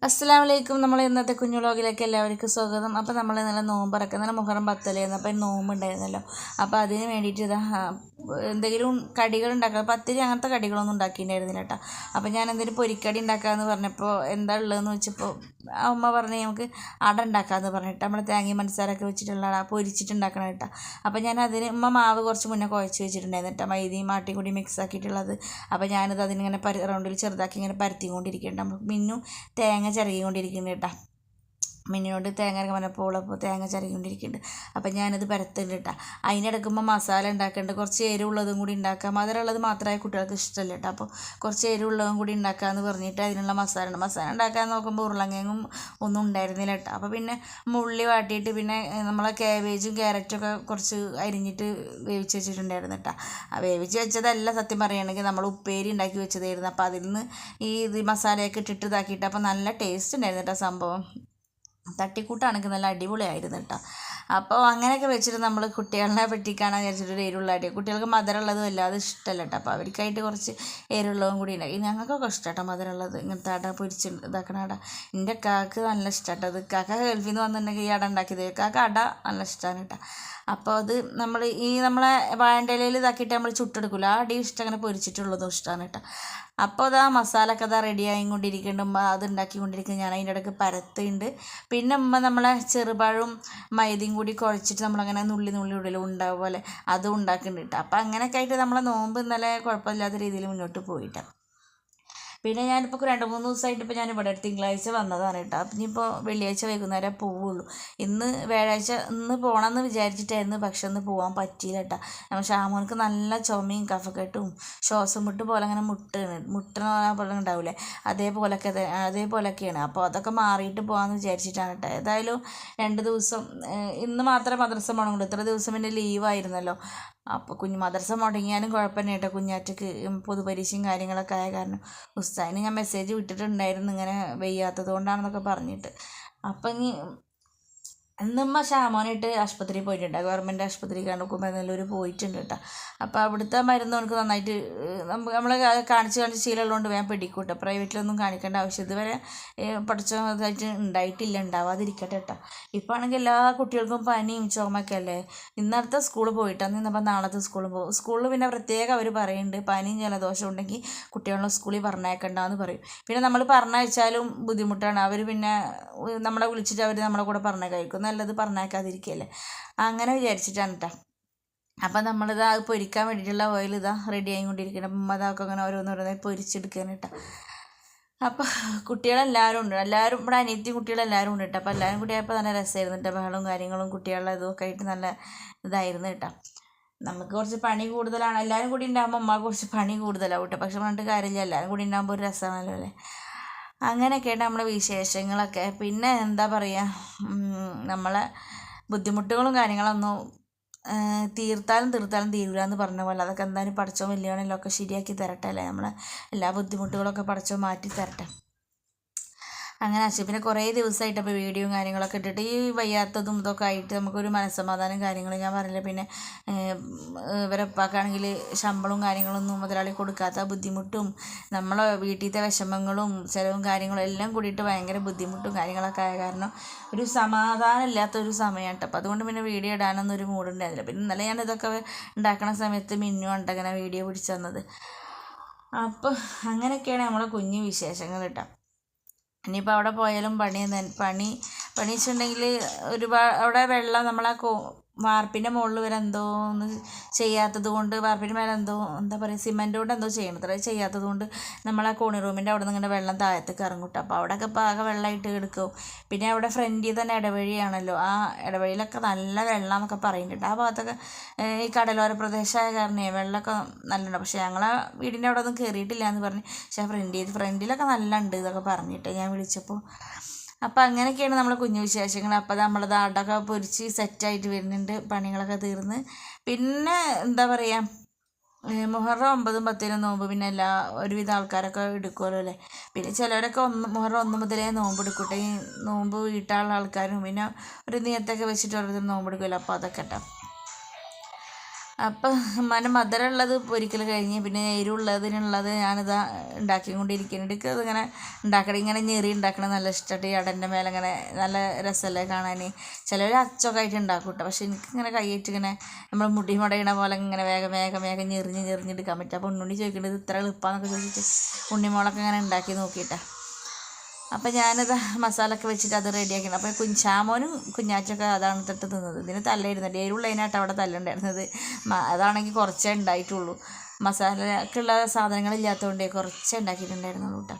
അസ്സലാമലൈക്കും. നമ്മൾ ഇന്നത്തെ കുഞ്ഞു വ്ളോഗിലേക്ക് എല്ലാവർക്കും സ്വാഗതം. അപ്പോൾ നമ്മൾ ഇന്നലെ നോമ്പറക്കുക, ഇന്നലെ മുഹറം 10 അപ്പോൾ നോമ്പുണ്ടായിരുന്നല്ലോ. അപ്പോൾ അതിന് വേണ്ടിയിട്ട് എന്തെങ്കിലും കടികൾ ഉണ്ടാക്കുക, പത്തിരി അങ്ങനത്തെ കടികളൊന്നും ഉണ്ടാക്കിയിട്ടുണ്ടായിരുന്നില്ല കേട്ടോ. അപ്പോൾ ഞാൻ എന്തെങ്കിലും പൊരിക്കടി ഉണ്ടാക്കാമെന്ന് പറഞ്ഞപ്പോൾ എന്താ ഉള്ളതെന്ന് വെച്ചപ്പോൾ അമ്മ പറഞ്ഞ് നമുക്ക് അട ഉണ്ടാക്കാമെന്ന് പറഞ്ഞിട്ട് നമ്മൾ തേങ്ങയും പഞ്ചസാരയൊക്കെ വെച്ചിട്ടുള്ള അട പൊരിച്ചിട്ടുണ്ടാക്കണം കേട്ടോ. അപ്പോൾ ഞാൻ അതിന് മാവ് കുറച്ച് മുന്നേ കുഴച്ച് വെച്ചിട്ടുണ്ടായിരുന്നു കേട്ടോ, മൈദയും ആട്ടിയും കൂടി മിക്സ് ആക്കിയിട്ടുള്ളത്. അപ്പോൾ ഞാനത് അതിനിങ്ങനെ റൗണ്ടിൽ ചെറുതാക്കി ഇങ്ങനെ പരത്തിക്കൊണ്ടിരിക്കുന്നുണ്ട്. നമുക്ക് മിന്നും തേങ്ങ ചിരകിക്കൊണ്ടിരിക്കുന്നുണ്ട് കേട്ടോ. മിന്നിനോട് തേങ്ങ പറഞ്ഞപ്പോൾ തേങ്ങ ചിരകിക്കൊണ്ടിരിക്കുന്നുണ്ട്. അപ്പം ഞാനത് പരത്തുന്നുണ്ട് കേട്ടോ. അതിനിടക്കുമ്പോൾ മസാല ഉണ്ടാക്കുന്നുണ്ട്, കുറച്ച് എരിവുള്ളതും കൂടി ഉണ്ടാക്കാം. മധുരമുള്ളത് മാത്രമേ കുട്ടികൾക്ക് ഇഷ്ടമല്ല കേട്ടോ. അപ്പോൾ കുറച്ച് എരിവുള്ളതും കൂടി ഉണ്ടാക്കാമെന്ന് പറഞ്ഞിട്ട് അതിനുള്ള മസാല ഉണ്ടാക്കാൻ നോക്കുമ്പോൾ ഉരുളങ്കിഴങ്ങും ഒന്നും ഉണ്ടായിരുന്നില്ല കേട്ടോ. അപ്പോൾ പിന്നെ ഉള്ളി വാട്ടിയിട്ട് പിന്നെ നമ്മളെ കാബേജും ക്യാരറ്റൊക്കെ കുറച്ച് അരിഞ്ഞിട്ട് വേവിച്ച് വെച്ചിട്ടുണ്ടായിരുന്നു കേട്ടോ. ആ വേവിച്ച് വെച്ചതല്ല സത്യം പറയുകയാണെങ്കിൽ നമ്മൾ ഉപ്പേരി ഉണ്ടാക്കി വെച്ചതായിരുന്നു. അപ്പോൾ അതിൽ നിന്ന് ഇത് മസാലയൊക്കെ ഇട്ടിട്ട് ഇതാക്കിയിട്ട് അപ്പോൾ നല്ല ടേസ്റ്റ് ഉണ്ടായിരുന്നു കേട്ടോ. സംഭവം തട്ടിക്കൂട്ടാണെങ്കിൽ നല്ല അടിപൊളിയായിരുന്നു കേട്ടോ. അപ്പോൾ അങ്ങനെയൊക്കെ വെച്ചിട്ട് നമ്മൾ കുട്ടികളെ പറ്റിക്കാണെന്ന് വിചാരിച്ചിട്ട് എരിവുള്ള അടി, കുട്ടികൾക്ക് മധുരമുള്ളതും അല്ലാതെ ഇഷ്ടമല്ല കേട്ടോ. അപ്പോൾ അവർക്കായിട്ട് കുറച്ച് എരിവുള്ളതും കൂടി ഉണ്ടാക്കി. ഞങ്ങൾക്കൊക്കെ ഇഷ്ടം കേട്ടോ മധുരമുള്ളത്, ഇങ്ങനത്തെ അട പൊരിച്ച് ഇതാക്കണ അട. എൻ്റെ കാക്ക് നല്ല ഇഷ്ടം കേട്ടോ. അത് കാക്ക ഗൾഫിൽ നിന്ന് വന്നിട്ടുണ്ടെങ്കിൽ ഈ അട ഉണ്ടാക്കിയത് കാക്ക അട നല്ല ഇഷ്ടമാണ് കേട്ടോ. അപ്പോൾ അത് നമ്മൾ നമ്മളെ വാഴൻ്റെ ഇലയിൽ ഇതാക്കിയിട്ട് നമ്മൾ ചുട്ടെടുക്കില്ല, ആ അടി ഇഷ്ടം അങ്ങനെ പൊരിച്ചിട്ടുള്ളതും ഇഷ്ടമാണ് കേട്ടോ. അപ്പോൾ അത് ആ മസാലയൊക്കെ അതാ റെഡി ആയിക്കൊണ്ടിരിക്കുന്നുണ്ട്. അത് ഉണ്ടാക്കിക്കൊണ്ടിരിക്കുന്നത് ഞാൻ അതിൻ്റെ ഇടയ്ക്ക് പരത്തുന്നുണ്ട്. പിന്നെ നമ്മളെ ചെറുപഴവും മൈദയും കൂടി കുഴച്ചിട്ട് നമ്മളങ്ങനെ നുള്ളി ഇടലും ഉണ്ടാവും പോലെ അതും ഉണ്ടാക്കുന്നുണ്ട് കേട്ടോ. അപ്പോൾ അങ്ങനെയൊക്കെ ആയിട്ട് നമ്മളെ നോമ്പ് ഇന്നലെ കുഴപ്പമില്ലാത്ത രീതിയിൽ മുന്നോട്ട് പോയിട്ടാണ്. പിന്നെ ഞാനിപ്പോൾ 2-3 ദിവസമായിട്ട് ഇപ്പോൾ ഞാൻ ഇവിടെ തിങ്കളാഴ്ച വന്നതാണ് കേട്ടോ. അപ്പം ഇനിയിപ്പോൾ വെള്ളിയാഴ്ച വൈകുന്നേരം പോവുള്ളൂ. ഇന്ന് വ്യാഴാഴ്ച ഇന്ന് പോകണമെന്ന് വിചാരിച്ചിട്ടായിരുന്നു, പക്ഷെ ഇന്ന് പോകാൻ പറ്റിയില്ല കേട്ടോ. നമ്മൾ ഷാമോനക്ക് നല്ല ചുമയും കഫക്കെട്ടും ശ്വാസം മുട്ട് പോലെ അങ്ങനെ മുട്ടണ പോലെ ഉണ്ടാവില്ലേ, അതേപോലെയൊക്കെയാണ്. അപ്പോൾ അതൊക്കെ മാറിയിട്ട് പോകാമെന്ന് വിചാരിച്ചിട്ടാണ് കേട്ടോ. ഏതായാലും 2 ദിവസം ഇന്ന് മാത്രമേ മദ്രസ പോകണുള്ളൂ, ഇത്ര ദിവസം പിന്നെ ലീവായിരുന്നല്ലോ. അപ്പോൾ മദ്രസ മുടങ്ങിയാലും കുഴപ്പമില്ല കേട്ടോ. കുഞ്ഞാറ്റക്ക് പൊതുപരീക്ഷയും കാര്യങ്ങളൊക്കെ ആയ കാരണം ഉസ്താദിന് ഞാൻ മെസ്സേജ് വിട്ടിട്ടുണ്ടായിരുന്നു ഇങ്ങനെ വയ്യാത്തത് കൊണ്ടാണെന്നൊക്കെ പറഞ്ഞിട്ട്. അപ്പം ഇന്നമ്മ ഷാമോനായിട്ട് ആശുപത്രിയിൽ പോയിട്ടുണ്ട്, ഗവൺമെൻറ് ആശുപത്രി കണ്ണൂർ പോയിട്ടുണ്ട് കേട്ടോ. അപ്പോൾ അവിടുത്തെ മരുന്ന് നമുക്ക് നന്നായിട്ട് നമ്മൾ കാണിച്ച് ശീലമുള്ളതുകൊണ്ട് വേഗം പിടിക്കൂട്ടോ. പ്രൈവറ്റിലൊന്നും കാണിക്കേണ്ട ആവശ്യം ഇതുവരെ പഠിച്ചതായിട്ട് ഉണ്ടായിട്ടില്ല, ഉണ്ടാവാതിരിക്കട്ടെ കേട്ടോ. ഇപ്പോൾ ആണെങ്കിൽ എല്ലാ കുട്ടികൾക്കും പനിയും ചുമയൊക്കെ അല്ലേ. ഇന്നത്തെ സ്കൂളിൽ പോയിട്ടാണ്, ഇന്നപ്പോൾ നാളത്തെ സ്കൂളിൽ പോകും. സ്കൂളിൽ പിന്നെ പ്രത്യേകം അവർ പറയുന്നുണ്ട് പനിയും ജലദോഷം ഉണ്ടെങ്കിൽ കുട്ടികളെ സ്കൂളിൽ പറഞ്ഞേക്കണ്ടെന്ന് പറയും. പിന്നെ നമ്മൾ പറഞ്ഞയച്ചാലും ബുദ്ധിമുട്ടാണ്, അവർ പിന്നെ നമ്മളെ വിളിച്ചിട്ട് അവർ നമ്മളെ കൂടെ പറഞ്ഞേക്കായിരിക്കും, നല്ലത് പറഞ്ഞേക്കാതിരിക്കുകയല്ലേ. അങ്ങനെ വിചാരിച്ചിട്ടാണ് കേട്ടോ. അപ്പം നമ്മളിത് അത് പൊരിക്കാൻ വേണ്ടിയിട്ടുള്ള ഓയിൽ ഇതാ റെഡി ആയിക്കൊണ്ടിരിക്കണം. അപ്പം അതൊക്കെ അങ്ങനെ ഓരോന്നോരോന്നായി പൊരിച്ചെടുക്കാൻ കേട്ടോ. അപ്പോൾ കുട്ടികളെല്ലാവരും ഉണ്ട്, എല്ലാവരും ഇവിടെ അനിയത്തി കുട്ടികളെല്ലാവരും ഉണ്ട് കേട്ടോ. അപ്പോൾ എല്ലാവരും കൂടി ആയപ്പോൾ നല്ല രസമായിരുന്നു കേട്ടോ. ബഹളവും കാര്യങ്ങളും കുട്ടികളുടെ ഇതൊക്കെ ആയിട്ട് നല്ല ഇതായിരുന്നു കേട്ടോ. നമുക്ക് കുറച്ച് പണി കൂടുതലാണ്, എല്ലാവരും കൂടി ഉണ്ടാകുമ്പോൾ അമ്മ കുറച്ച് പണി കൂടുതലാവും കേട്ടോ. പക്ഷെ പറഞ്ഞിട്ട് കാര്യമില്ല, എല്ലാവരും കൂടി ഉണ്ടാകുമ്പോൾ ഒരു രസമാണല്ലോ അല്ലേ. അങ്ങനെയൊക്കെയാണ് നമ്മളെ വിശേഷങ്ങളൊക്കെ. പിന്നെ എന്താ പറയുക, നമ്മളെ ബുദ്ധിമുട്ടുകളും കാര്യങ്ങളൊന്നും തീർത്താലും തീരില്ല എന്ന് പറഞ്ഞ പോലെ അതൊക്കെ എന്തായാലും പടച്ചോൻ വലിയവനെല്ലാം ഒക്കെ ശരിയാക്കി തരട്ടെ അല്ലേ. നമ്മളെ എല്ലാ ബുദ്ധിമുട്ടുകളൊക്കെ പടച്ചോൻ മാറ്റി തരട്ടെ. അങ്ങനെ പിന്നെ കുറേ ദിവസമായിട്ട് അപ്പോൾ വീഡിയോയും കാര്യങ്ങളൊക്കെ ഇട്ടിട്ട് ഈ വയ്യാത്തതും ഇതൊക്കെ ആയിട്ട് നമുക്കൊരു മനസ്സമാധാനം കാര്യങ്ങളും ഞാൻ പറഞ്ഞില്ല. പിന്നെ ഇവരെ ഉപ്പാക്കാണെങ്കിൽ ശമ്പളവും കാര്യങ്ങളൊന്നും മുതലാളി കൊടുക്കാത്ത ബുദ്ധിമുട്ടും നമ്മളെ വീട്ടിലത്തെ വിഷമങ്ങളും ചിലവും കാര്യങ്ങളും എല്ലാം കൂടിയിട്ട് ഭയങ്കര ബുദ്ധിമുട്ടും കാര്യങ്ങളൊക്കെ ആയ കാരണം ഒരു സമാധാനം ഇല്ലാത്തൊരു സമയമാണ് കേട്ടോ. അപ്പോൾ അതുകൊണ്ട് പിന്നെ വീഡിയോ ഇടാനൊന്നും ഒരു മൂടുണ്ടായിരുന്നില്ല. പിന്നെ ഇന്നലെ ഞാൻ ഇതൊക്കെ ഉണ്ടാക്കുന്ന സമയത്ത് മിന്നു ഉണ്ടങ്ങനെ വീഡിയോ പിടിച്ചു തന്നത്. അപ്പോൾ അങ്ങനെയൊക്കെയാണ് നമ്മളെ കുഞ്ഞു വിശേഷങ്ങൾ കേട്ടോ. ഇനിയിപ്പോൾ അവിടെ പോയാലും പണി വെച്ചിട്ടുണ്ടെങ്കിൽ ഒരുപാട് അവിടെ വെള്ളം നമ്മളെ വാർപ്പിൻ്റെ മുകളിൽ വരെ എന്തോ ഒന്ന് ചെയ്യാത്തത് കൊണ്ട്, വാർപ്പിൻ്റെ മേലെ എന്തോ എന്താ പറയുക സിമെൻ്റ് കൊണ്ട് എന്തോ ചെയ്യണത്, അത് ചെയ്യാത്തത് കൊണ്ട് നമ്മളെ കോണി റൂമിൻ്റെ അവിടെ നിന്ന് ഇങ്ങനെ വെള്ളം താഴത്തേക്ക് ഇറങ്ങും. അപ്പോൾ അവിടെയൊക്കെ പാകം വെള്ളമായിട്ട് എടുക്കും. പിന്നെ അവിടെ ഫ്രണ്ടിൽ തന്നെ ഇടവഴിയാണല്ലോ, ആ ഇടവഴിയിലൊക്കെ നല്ല വെള്ളം എന്നൊക്കെ പറയുന്നുണ്ട്. ആ ഭാഗത്തൊക്കെ ഈ കടലോര പ്രദേശമായ കാരണേ വെള്ളമൊക്കെ നല്ലുണ്ട്. പക്ഷേ ഞങ്ങളെ വീടിൻ്റെ അവിടെ ഒന്നും കയറിയിട്ടില്ല എന്ന് പറഞ്ഞ്, പക്ഷേ ഫ്രണ്ടിലൊക്കെ നല്ല ഉണ്ട് ഇതൊക്കെ പറഞ്ഞിട്ട് ഞാൻ വിളിച്ചപ്പോൾ. അപ്പോൾ അങ്ങനെയൊക്കെയാണ് നമ്മളെ കുഞ്ഞു വിശേഷങ്ങൾ. അപ്പോൾ നമ്മളത് അടയൊക്കെ പൊരിച്ച് സെറ്റായിട്ട് വരുന്നുണ്ട്, പണികളൊക്കെ തീർന്ന്. പിന്നെ എന്താ പറയുക, മുഹറം 9, 10 നോമ്പ് പിന്നെ ഒരുവിധ ആൾക്കാരൊക്കെ എടുക്കുമല്ലോ അല്ലേ. പിന്നെ ചിലവരൊക്കെ മുഹറം 1 മുതലേ നോമ്പ് എടുക്കട്ടെ, ഈ നോമ്പ് വീട്ടാനുള്ള ആൾക്കാരും പിന്നെ ഒരു നിയത്തൊക്കെ വെച്ചിട്ട് ഓരോരുത്തർ നോമ്പ് എടുക്കുമല്ലോ. അപ്പോൾ അതൊക്കെ കേട്ടോ. അപ്പം ഉമ്മാൻ്റെ മധുരമുള്ളത് പൊരിക്കൽ കഴിഞ്ഞ് പിന്നെ എരിവുള്ളതിനുള്ളത് ഞാനിതാ ഉണ്ടാക്കിക്കൊണ്ടിരിക്കുന്നുണ്ട്. എനിക്ക് അതിങ്ങനെ ഉണ്ടാക്കണം, ഇങ്ങനെ ഞെറി ഉണ്ടാക്കണം നല്ല ഇഷ്ടമായിട്ട്. ഈ അടൻ്റെ മേലെ ഇങ്ങനെ നല്ല രസമല്ലേ കാണാൻ. ചിലർ അച്ചൊക്കെ ആയിട്ട് ഉണ്ടാക്കും കേട്ടോ. പക്ഷെ എനിക്കിങ്ങനെ കൈയിട്ട് ഇങ്ങനെ നമ്മൾ മുടി മുടയണ പോലെ ഇങ്ങനെ വേഗം വേഗം വേഗം ഞെറിഞ്ഞെടുക്കാൻ പറ്റും. അപ്പോൾ ഉണ്ണുണ്ണി ചോദിക്കേണ്ടത് ഇത്ര എളുപ്പമാണെന്നൊക്കെ ചോദിച്ചിട്ട് ഉണ്ണിമോളൊക്കെ ഇങ്ങനെ ഉണ്ടാക്കി നോക്കിയിട്ടാണ്. അപ്പം ഞാനിത് മസാലയൊക്കെ വെച്ചിട്ട് അത് റെഡിയാക്കണം. അപ്പോൾ കുഞ്ഞാമോനും കുഞ്ഞാറ്റൊക്കെ അതാണ് തൊട്ട് തിന്നത്. ഇതിന് തല്ലായിരുന്നുണ്ട്, എരിവുള്ളതിനായിട്ട് അവിടെ തല്ലുണ്ടായിരുന്നത്. അതാണെങ്കിൽ കുറച്ചേ ഉണ്ടായിട്ടുള്ളൂ, മസാലക്കുള്ള സാധനങ്ങളില്ലാത്തതുകൊണ്ടേ കുറച്ചേ ഉണ്ടാക്കിയിട്ടുണ്ടായിരുന്നുള്ളൂ കേട്ടോ.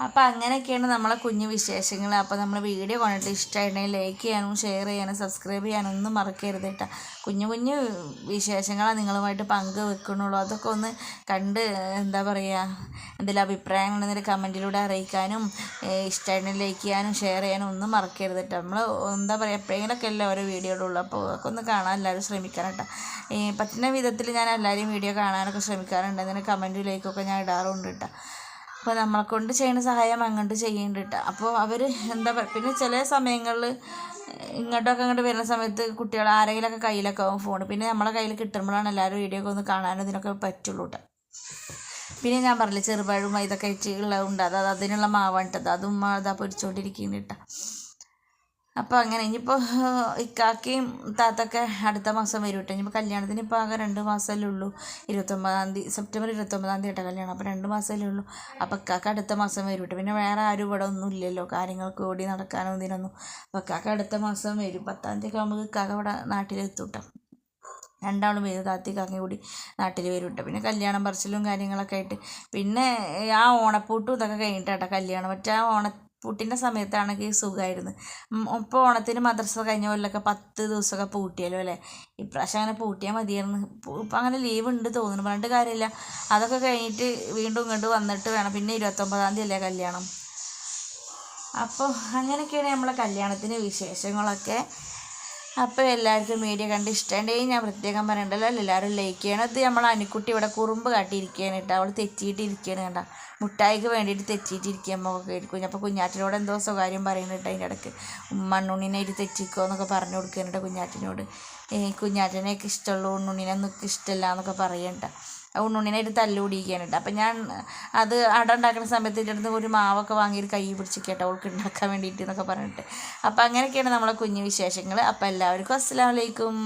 അപ്പോൾ അങ്ങനെയൊക്കെയാണ് നമ്മളെ കുഞ്ഞു വിശേഷങ്ങൾ. അപ്പോൾ നമ്മൾ വീഡിയോ കണ്ടിട്ട് ഇഷ്ടമായിട്ടുണ്ടെങ്കിൽ ലൈക്ക് ചെയ്യാനും ഷെയർ ചെയ്യാനും സബ്സ്ക്രൈബ് ചെയ്യാനും ഒന്നും മറക്കരുത് കേട്ടോ. കുഞ്ഞു കുഞ്ഞു വിശേഷങ്ങളാണ് നിങ്ങളുമായിട്ട് പങ്കുവെക്കണുള്ളൂ. അതൊക്കെ ഒന്ന് കണ്ട് എന്താ പറയുക, എന്തെങ്കിലും അഭിപ്രായങ്ങളുണ്ടെങ്കിൽ കമൻറ്റിലൂടെ അറിയിക്കാനും ഇഷ്ടമായിട്ടുണ്ടെങ്കിൽ ലൈക്ക് ചെയ്യാനും ഷെയർ ചെയ്യാനും ഒന്നും മറക്കരുത് കേട്ടോ. നമ്മൾ എന്താ പറയുക, എപ്പോഴെങ്കിലൊക്കെ അല്ലേ ഓരോ വീഡിയോയിലുള്ളൂ. അപ്പോൾ അതൊക്കെ ഒന്ന് കാണാൻ എല്ലാവരും ശ്രമിക്കണം കേട്ടോ. പറ്റുന്ന വിധത്തിൽ ഞാൻ എല്ലാവരെയും വീഡിയോ കാണാനൊക്കെ ശ്രമിക്കാറുണ്ട്. അതിന് കമൻറ്റിലേക്കൊക്കെ ഞാൻ ഇടാറുണ്ട് കേട്ടോ. അപ്പോൾ നമ്മളെ കൊണ്ട് ചെയ്യുന്ന സഹായം അങ്ങോട്ട് ചെയ്യുന്നുണ്ട് കേട്ടോ. അപ്പോൾ അവർ എന്താ പറയുക, പിന്നെ ചില സമയങ്ങളിൽ ഇങ്ങോട്ട് വരുന്ന സമയത്ത് കുട്ടികൾ ആരെങ്കിലുമൊക്കെ കയ്യിലൊക്കെ ആവും ഫോൺ. പിന്നെ നമ്മളെ കയ്യിൽ കിട്ടുമ്പോഴാണ് എല്ലാവരും വീഡിയോ ഒക്കെ ഒന്ന് കാണാനും ഇതിനൊക്കെ പറ്റുള്ളൂ കേട്ടോ. പിന്നെ ഞാൻ പറഞ്ഞില്ലേ ചെറുപഴവും ഇതൊക്കെ ആയിട്ട് ഉള്ളതുണ്ട്, അത് അതിനുള്ള മാവാണിട്ടത്, അതും അതാ പൊരിച്ചുകൊണ്ടിരിക്കുന്നുണ്ട് കേട്ടോ. അപ്പോൾ അങ്ങനെ ഇനിയിപ്പോൾ ഇക്കാക്കയും താത്തൊക്കെ അടുത്ത മാസം വരും കേട്ടോ. ഇനിയിപ്പോൾ കല്യാണത്തിന് ഇപ്പോൾ ആകെ 2 മാസമല്ലേ ഉള്ളൂ. 29-ാം തീയതി, സെപ്റ്റംബർ 29-ാം തീയതി കേട്ടോ കല്യാണം. അപ്പോൾ 2 മാസമല്ലേ ഉള്ളൂ. അപ്പോൾ ഇക്കാക്ക അടുത്ത മാസം വരും കേട്ടോ. പിന്നെ വേറെ ആരും ഇവിടെ ഒന്നും ഇല്ലല്ലോ കാര്യങ്ങൾക്ക് ഓടി നടക്കാനോ ഇതിനൊന്നും. അപ്പോൾ ഇക്കാക്ക അടുത്ത മാസം വരും. 10-ാം തീയതി ഒക്കെ ആകുമ്പോൾ ഇക്കാക്ക ഇവിടെ നാട്ടിലെത്തും കേട്ടോ. രണ്ടാളും വരും, താത്തി കാക്കയും കൂടി നാട്ടിൽ വരും കേട്ടോ. പിന്നെ കല്യാണം പറച്ചിലും കാര്യങ്ങളൊക്കെ ആയിട്ട് പിന്നെ ആ ഓണപ്പൂട്ടും ഇതൊക്കെ കഴിഞ്ഞിട്ടാട്ടോ കല്യാണം. മറ്റേ ആ പൂട്ടിൻ്റെ സമയത്താണെങ്കിൽ സുഖമായിരുന്നു. ഇപ്പോൾ ഓണത്തിന് മദ്രസ കഴിഞ്ഞ പോലൊക്കെ 10 ദിവസമൊക്കെ പൂട്ടിയല്ലോ അല്ലേ. ഇപ്രാവശ്യം അങ്ങനെ പൂട്ടിയാൽ മതിയായിരുന്നു. ഇപ്പം അങ്ങനെ ലീവ് ഉണ്ട് തോന്നുന്നു, പറഞ്ഞിട്ട് കാര്യമില്ല. അതൊക്കെ കഴിഞ്ഞിട്ട് വീണ്ടും ഇങ്ങോട്ട് വന്നിട്ട് വേണം. പിന്നെ 29-ാം തീയതി അല്ലേ കല്യാണം. അപ്പോൾ അങ്ങനെയൊക്കെയാണ് നമ്മളെ കല്യാണത്തിന് വിശേഷങ്ങളൊക്കെ. അപ്പോൾ എല്ലാവർക്കും വീഡിയോ കണ്ട് ഇഷ്ടമുണ്ടെങ്കിൽ ഞാൻ പ്രത്യേകം പറയണ്ടല്ലോ, എല്ലാവരും ലൈക്ക് ചെയ്യണം. ഇത് നമ്മൾ അനുക്കുട്ടി ഇവിടെ കുറുമ്പ് കാട്ടിയിരിക്കുകയാണ് കേട്ടോ. അവൾ തെറ്റിയിട്ടിരിക്കുകയാണ് കണ്ട, മുട്ടായിക്ക് വേണ്ടിയിട്ട് തെറ്റിയിട്ടിരിക്കുമ്പോൾ കേൾക്കും. അപ്പോൾ കുഞ്ഞാറ്റിനോട് എന്തോ സ്വകാര്യം പറയുന്നുണ്ട് അതിൻ്റെ ഇടയ്ക്ക്. മണ്ണുണ്ണിനെ ഇത് തെറ്റിക്കോ എന്നൊക്കെ പറഞ്ഞു കൊടുക്കുന്നുണ്ട് കുഞ്ഞാറ്റിനോട്. കുഞ്ഞാറ്റിനെയൊക്കെ ഇഷ്ടമുള്ളൂ, ഉണ്ണുണ്ണിനൊന്നും ഇഷ്ടമില്ല എന്നൊക്കെ പറയണ്ട. ഉണ്ണുണ്ണിനായിട്ട് തല്ലുകൂടിയിരിക്കുകയാണ് കേട്ടോ. അപ്പം ഞാൻ അത് അട ഉണ്ടാക്കുന്ന സമയത്ത് ഇതിൻ്റെ അടുത്ത് ഒരു മാവൊക്കെ വാങ്ങിയിട്ട് കൈ പിടിച്ച് കേട്ടോ അവൾക്ക് ഉണ്ടാക്കാൻ വേണ്ടിയിട്ട് എന്നൊക്കെ പറഞ്ഞിട്ട്. അപ്പം അങ്ങനെയൊക്കെയാണ് നമ്മളെ കുഞ്ഞു വിശേഷങ്ങൾ. അപ്പം എല്ലാവർക്കും അസ്സലാമു അലൈക്കും.